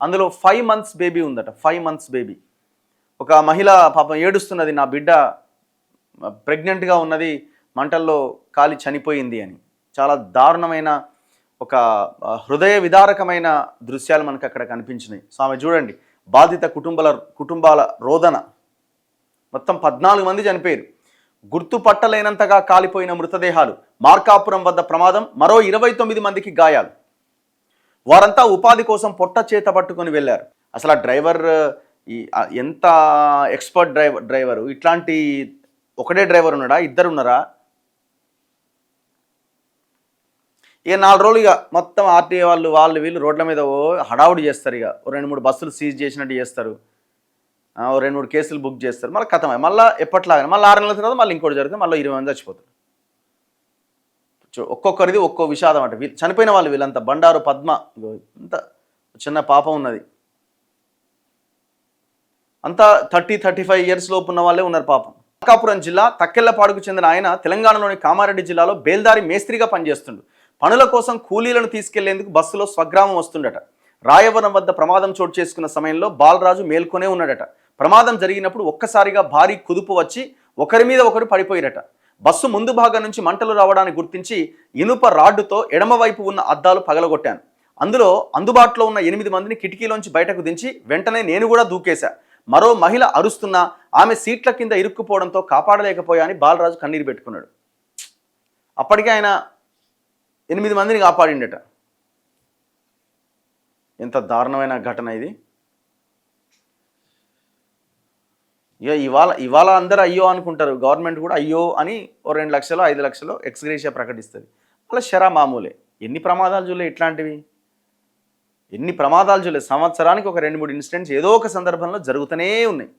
అందులో 5 months baby ఉందట. 5 months baby. ఒక మహిళ పాపం ఏడుస్తున్నది, నా బిడ్డ ప్రెగ్నెంట్‌గా ఉన్నది, మంటల్లో కాలి చనిపోయింది అని. చాలా దారుణమైన ఒక హృదయ విదారకమైన దృశ్యాలు మనకు అక్కడ కనిపించినాయి. సో ఆమె చూడండి, బాధిత కుటుంబాల రోదన. మొత్తం 14 మంది చనిపోయారు. గుర్తుపట్టలేనంతగా కాలిపోయిన మృతదేహాలు. మార్కాపురం వద్ద ప్రమాదం, మరో 29 మందికి గాయాలు. వారంతా ఉపాధి కోసం పొట్ట చేత పట్టుకొని వెళ్ళారు. అసలు ఆ డ్రైవర్ ఎంత ఎక్స్పర్ట్ డ్రైవరు. ఇట్లాంటి ఒకటే డ్రైవర్ ఉన్నాడా, ఇద్దరు ఉన్నారా? ఇక 4 రోజులు ఇక మొత్తం ఆర్టీఏ వాళ్ళు వీళ్ళు రోడ్ల మీద హడావుడి చేస్తారు. ఇక 2-3 బస్సులు సీజ్ చేసినట్టు చేస్తారు, 2-3 కేసులు బుక్ చేస్తారు. మళ్ళీ కథమే, మళ్ళీ ఎప్పట్లాగానే మళ్ళీ 6 నెలల తర్వాత మళ్ళీ ఇంకోటి జరుగుతుంది, మళ్ళీ 20 మంది చచ్చిపోతారు. ఒక్కొక్కరిది ఒక్కో విషాదం అంటే. చనిపోయిన వాళ్ళు వీళ్ళంతా బండారు పద్మ, ఇంత చిన్న పాపం ఉన్నది, అంతా 30-35 ఇయర్స్ లోపు ఉన్న వాళ్ళే ఉన్నారు పాపం. మార్కాపురం జిల్లా తక్కెళ్లపాడుకు చెందిన ఆయన తెలంగాణలోని కామారెడ్డి జిల్లాలో బేల్దారి మేస్త్రిగా పనిచేస్తుండు. పనుల కోసం కూలీలను తీసుకెళ్లేందుకు బస్సులో స్వగ్రామం వస్తుండట. రాయవరం వద్ద ప్రమాదం చోటు చేసుకున్న సమయంలో బాలరాజు మేల్కొనే ఉన్నాడట. ప్రమాదం జరిగినప్పుడు ఒక్కసారిగా భారీ కుదుపు వచ్చి ఒకరి మీద ఒకరు పడిపోయిరట. బస్సు ముందు భాగం నుంచి మంటలు రావడాన్ని గుర్తించి ఇనుప రాడ్డుతో ఎడమవైపు ఉన్న అద్దాలు పగలగొట్టాను. అందులో అందుబాటులో ఉన్న 8 మందిని కిటికీలోంచి బయటకు దించి వెంటనే నేను కూడా దూకేశా. మరో మహిళ అరుస్తున్నా ఆమె సీట్ల కింద ఇరుక్కుపోవడంతో కాపాడలేకపోయా అని బాలరాజు కన్నీరు పెట్టుకున్నాడు. అప్పటికే ఆయన 8 మందిని కాపాడిండట. ఎంత దారుణమైన ఘటన ఇది. ఇక ఇవాళ అందరూ అయ్యో అనుకుంటారు. గవర్నమెంట్ కూడా అయ్యో అని 2 లక్షలు 5 లక్షలు ఎక్స్గ్రేషియా ప్రకటిస్తుంది. అలా షరా మామూలే. ఎన్ని ప్రమాదాలు చూలే ఇట్లాంటివి, ఎన్ని ప్రమాదాలు చూలే. సంవత్సరానికి ఒక 2-3 ఇన్సిడెంట్స్ ఏదో ఒక సందర్భంలో జరుగుతూనే ఉన్నాయి.